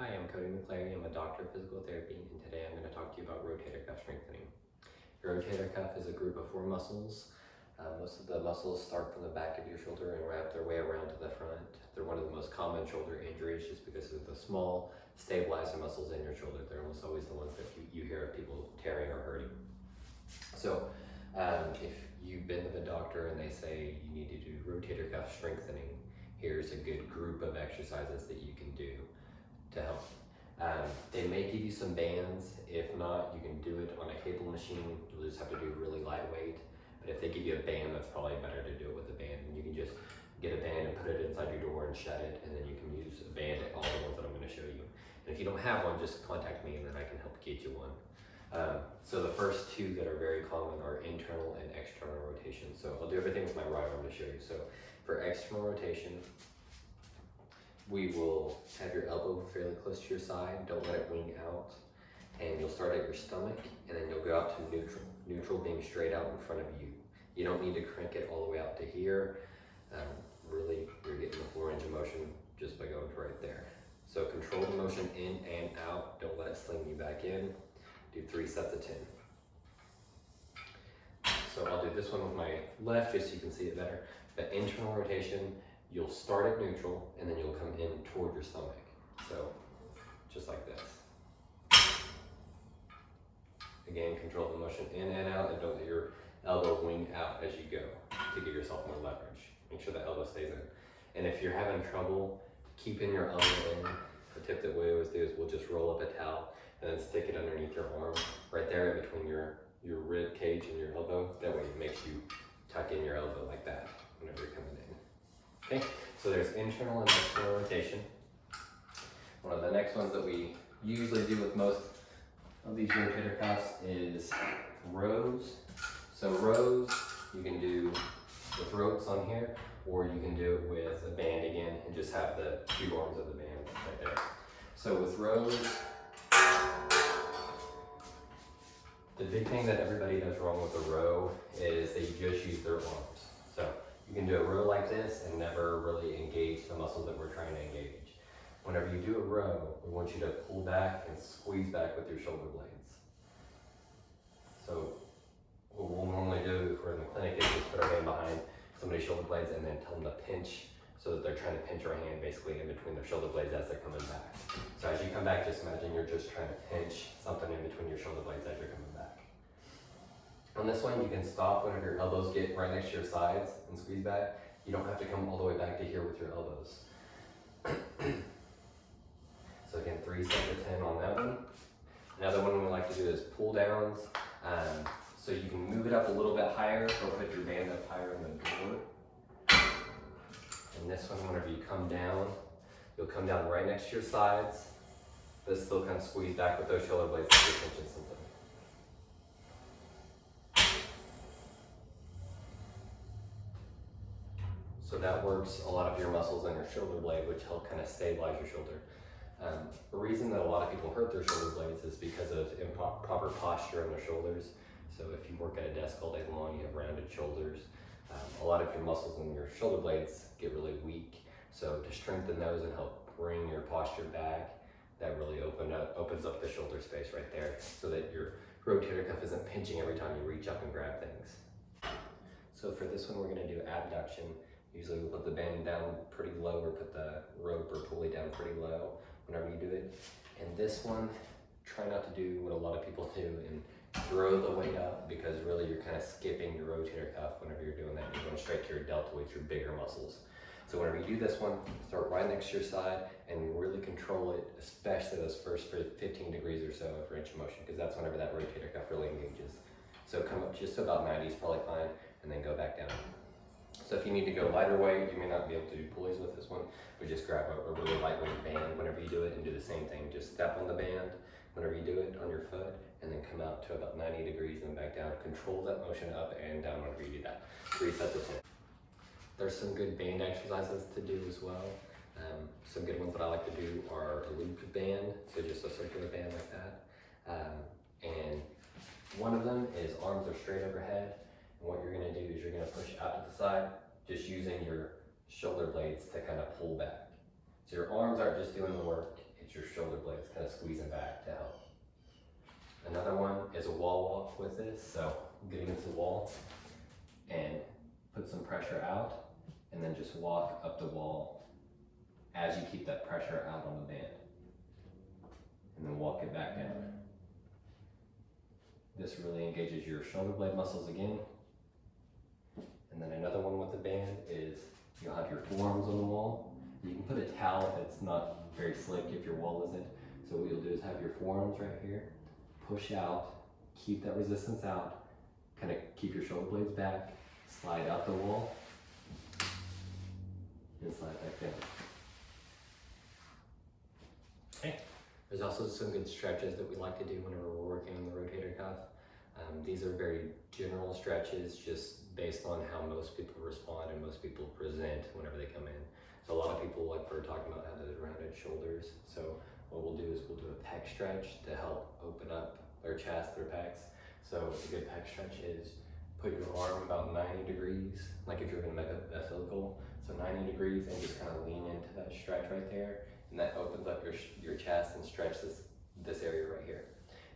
Hi, I'm Cody McClary. I'm a doctor of physical therapy, and today I'm going to talk to you about rotator cuff strengthening. Your rotator cuff is a group of 4 muscles. Most of the muscles start from the back of your shoulder and wrap their way around to the front. They're one of the most common shoulder injuries just because of the small stabilizer muscles in your shoulder. They're almost always the ones that you hear of people tearing or hurting. So if you've been to the doctor and they say you need to do rotator cuff strengthening, here's a good group of exercises that you can do to help. They may give you some bands. If not, you can do it on a cable machine. You'll just have to do really lightweight. But if they give you a band, that's probably better to do it with a band. And you can just get a band and put it inside your door and shut it, and then you can use a band at all the ones that I'm going to show you. And if you don't have one, just contact me and then I can help get you one. So the first 2 that are very common are internal and external rotation. So I'll do everything with my right arm to show you. So for external rotation, we will have your elbow fairly close to your side. Don't let it wing out. And you'll start at your stomach, and then you'll go out to neutral. Neutral being straight out in front of you. You don't need to crank it all the way out to here. Really, you're getting the 4 range of motion just by going to right there. So control the motion in and out. Don't let it sling you back in. Do 3 sets of 10. So I'll do this one with my left just so you can see it better. But internal rotation, you'll start at neutral and then you'll come in toward your stomach. So just like this. Again, control the motion in and out, and don't let your elbow wing out as you go to give yourself more leverage. Make sure the elbow stays in. And if you're having trouble keeping your elbow in, the tip that we always do is we'll just roll up a towel and then stick it underneath your arm, right there in between your rib cage and your elbow. That way it makes you tuck in your elbow like that whenever you're coming in. Okay, so there's internal and external rotation. One of the next ones that we usually do with most of these rotator cuffs is rows. So rows you can do with ropes on here, or you can do it with a band again and just have the 2 arms of the band right there. So with rows, the big thing that everybody does wrong with a row is they just use their arms. So you can do a row like this and never really engage the muscles that we're trying to engage. Whenever you do a row, we want you to pull back and squeeze back with your shoulder blades. So what we'll normally do if we're in the clinic is just put our hand behind somebody's shoulder blades and then tell them to pinch, so that they're trying to pinch our hand basically in between their shoulder blades as they're coming back. So as you come back, just imagine you're just trying to pinch something in between your shoulder blades as you're coming back. On this one, you can stop whenever your elbows get right next to your sides and squeeze back. You don't have to come all the way back to here with your elbows. So again, 3 sets of 10 on that one. Another one we like to do is pull downs. So you can move it up a little bit higher or put your band up higher in the door. And this one, whenever you come down, you'll come down right next to your sides, but still kind of squeeze back with those shoulder blades if you're pinching something. So that works a lot of your muscles in your shoulder blade, which help kind of stabilize your shoulder. The reason that a lot of people hurt their shoulder blades is because of improper posture on their shoulders. So if you work at a desk all day long, you have rounded shoulders. A lot of your muscles in your shoulder blades get really weak. So to strengthen those and help bring your posture back, that really opens up the shoulder space right there, so that your rotator cuff isn't pinching every time you reach up and grab things. So for this one, we're going to do abduction. Usually we'll put the band down pretty low or put the rope or pulley down pretty low whenever you do it. And this one, try not to do what a lot of people do and throw the weight up, because really you're kind of skipping your rotator cuff whenever you're doing that. You're going straight to your deltoids, your bigger muscles. So whenever you do this one, start right next to your side and really control it, especially those first 15 degrees or so of range of motion, because that's whenever that rotator cuff really engages. So come up just to about 90 is probably fine, and then go back down. So if you need to go lighter weight, you may not be able to do pulleys with this one, but just grab a really lightweight band whenever you do it and do the same thing. Just step on the band whenever you do it on your foot, and then come out to about 90 degrees and back down. Control that motion up and down whenever you do that. 3 sets of 10. There's some good band exercises to do as well. Some good ones that I like to do are a loop band, so just a circular band like that. And one of them is arms are straight overhead. And what you're going to do is you're going to push out to the side, just using your shoulder blades to kind of pull back. So your arms aren't just doing the work, It's your shoulder blades kind of squeezing back to help. Another one is a wall walk with this. So get against the wall and put some pressure out, and then just walk up the wall as you keep that pressure out on the band. And then walk it back down. This really engages your shoulder blade muscles again. And then another one with the band is you'll have your forearms on the wall. You can put a towel if it's not very slick, if your wall isn't. So what you'll do is have your forearms right here, push out, keep that resistance out, kind of keep your shoulder blades back, slide out the wall, and slide back down. Okay. There's also some good stretches that we like to do whenever we're working on the rotator cuff. These are very general stretches, just based on how most people respond and most people present whenever they come in. So a lot of people, like we're talking about, have those rounded shoulders. So what we'll do is we'll do a pec stretch to help open up their chest, their pecs. So a good pec stretch is put your arm about 90 degrees, like if you're gonna make a physical. So 90 degrees, and just kind of lean into that stretch right there. And that opens up your chest and stretches this area right here.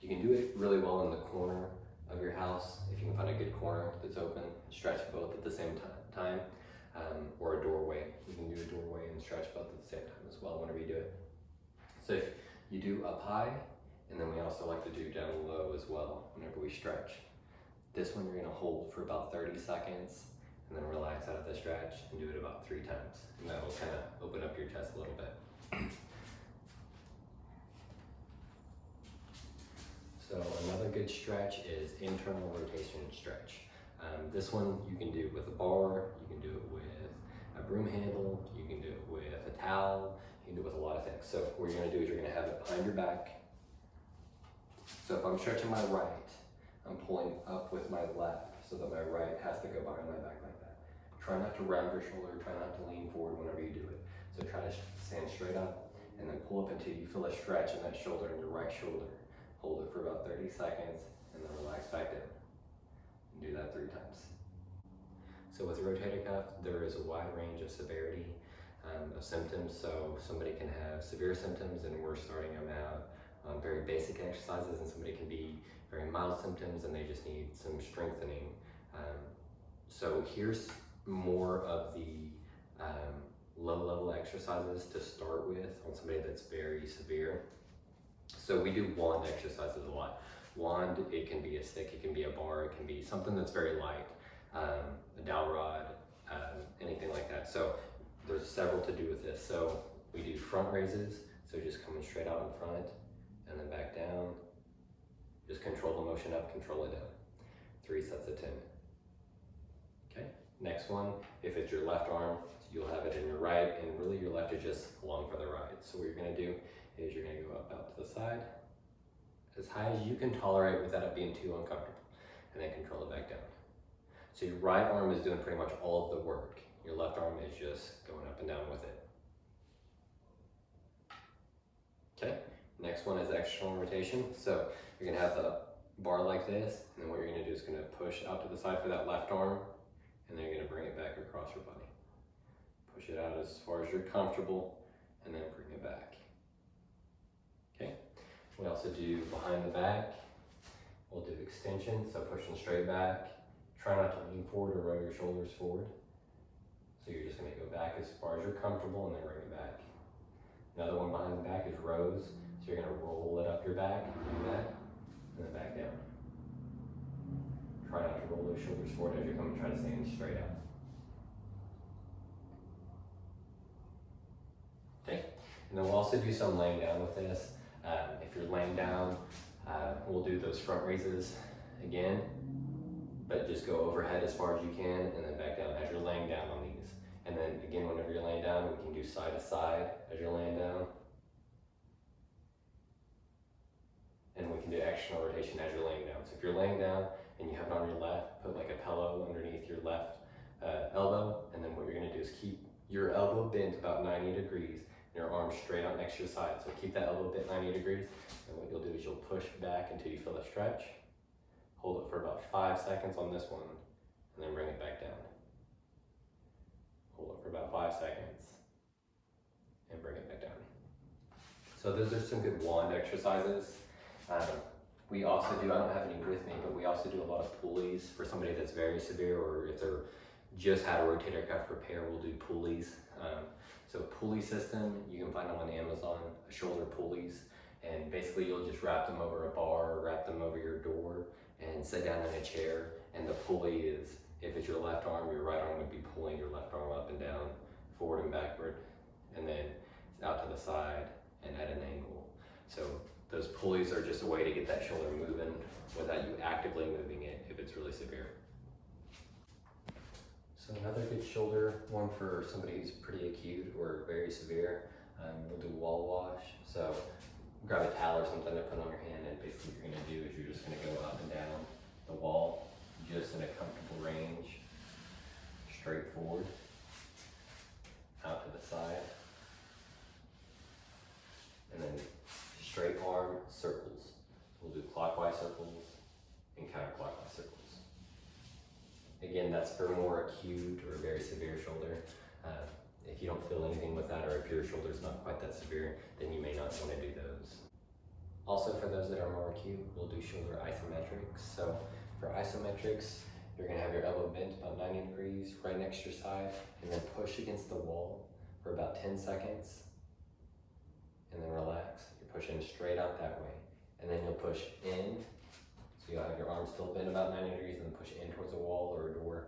You can do it really well in the corner of your house. If you can find a good corner that's open, stretch both at the same time, or a doorway. You can do a doorway and stretch both at the same time as well whenever you do it. So if you do up high, and then we also like to do down low as well whenever we stretch. This one you're gonna hold for about 30 seconds, and then relax out of the stretch and do it about 3 times. And that'll kind of open up your chest a little bit. So another good stretch is internal rotation stretch. This one you can do with a bar, you can do it with a broom handle, you can do it with a towel, you can do it with a lot of things. So what you're gonna do is you're gonna have it behind your back. So if I'm stretching my right, I'm pulling up with my left so that my right has to go behind my back like that. Try not to round your shoulder, try not to lean forward whenever you do it. So try to stand straight up and then pull up until you feel a stretch in that shoulder, in your right shoulder. Hold it for about 30 seconds and then relax back down. And do that 3 times. So with rotator cuff, there is a wide range of severity of symptoms. So somebody can have severe symptoms and we're starting them out on very basic exercises, and somebody can be very mild symptoms and they just need some strengthening. So here's more of the low-level exercises to start with on somebody that's very severe. So we do wand exercises a lot. Wand, it can be a stick, it can be a bar, it can be something that's very light, a dowel rod, anything like that. So there's several to do with this. So we do front raises, so just coming straight out in front and then back down. Just control the motion up, control it down. 3 sets of 10. Okay, next one, if it's your left arm, you'll have it in your right, and really your left is just along for the ride. So what you're gonna do is you're gonna go up out to the side, as high as you can tolerate without it being too uncomfortable, and then control it back down. So your right arm is doing pretty much all of the work. Your left arm is just going up and down with it. Okay, next one is external rotation. So you're gonna have the bar like this, and then what you're gonna do is gonna push out to the side for that left arm, and then you're gonna bring it back across your body. Push it out as far as you're comfortable, and then bring it back. Okay, we also do behind the back. We'll do extension, so pushing straight back. Try not to lean forward or roll your shoulders forward. So you're just gonna go back as far as you're comfortable and then bring it back. Another one behind the back is rows. So you're gonna roll it up your back, like that, and then back down. Try not to roll those shoulders forward as you're coming, try to stand straight up. Okay, and then we'll also do some laying down with this. If you're laying down, we'll do those front raises again, but just go overhead as far as you can and then back down as you're laying down on these. And then again, whenever you're laying down, we can do side to side as you're laying down. And we can do external rotation as you're laying down. So if you're laying down and you have it on your left, put like a pillow underneath your left elbow, and then what you're gonna do is keep your elbow bent about 90 degrees and your arm straight out next to your side. So keep that elbow bent 90 degrees, and what you'll do is you'll push back until you feel a stretch. Hold it for about 5 seconds on this one, and then bring it back down. Hold it for about 5 seconds, and bring it back down. So those are some good wand exercises. We also do, I don't have any with me, but we also do a lot of pulleys for somebody that's very severe, or if they're just had a rotator cuff repair, we'll do pulleys. So pulley system, you can find them on Amazon, shoulder pulleys, and basically you'll just wrap them over a bar or wrap them over your door and sit down in a chair, and the pulley is, if it's your left arm, your right arm would be pulling your left arm up and down, forward and backward, and then out to the side and at an angle. So those pulleys are just a way to get that shoulder moving without you actively moving it if it's really severe. So another good shoulder one for somebody who's pretty acute or very severe, we'll do wall wash. So grab a towel or something to put on your hand, and basically what you're gonna do is you're just gonna go up and down the wall, just in a comfortable range, straight forward, out to the side, and then straight arm circles. We'll do clockwise circles and counterclockwise circles. Again, that's for more acute or very severe shoulder. If you don't feel anything with that, or if your shoulder's not quite that severe, then you may not want to do those. Also, for those that are more acute, we'll do shoulder isometrics. So for isometrics, you're gonna have your elbow bent about 90 degrees right next to your side, and then push against the wall for about 10 seconds, and then relax. You're pushing straight out that way. And then you'll push in, so you'll have your arm still bent about 90 degrees, and then push in towards a wall or a door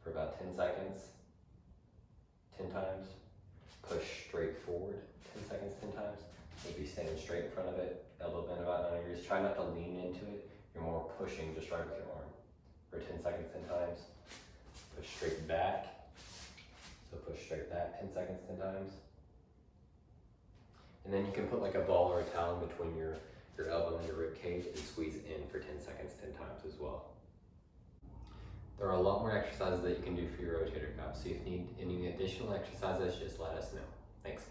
for about 10 seconds, 10 times. Push straight forward, 10 seconds, 10 times. Maybe standing straight in front of it, elbow bent about 90 degrees. Try not to lean into it. You're more pushing just right with your arm for 10 seconds, 10 times. Push straight back. So push straight back, 10 seconds, 10 times. And then you can put like a ball or a towel in between your elbow and your rib cage and squeeze in for 10 seconds, 10 times as well. There are a lot more exercises that you can do for your rotator cuff. So if you need any additional exercises, just let us know. Thanks.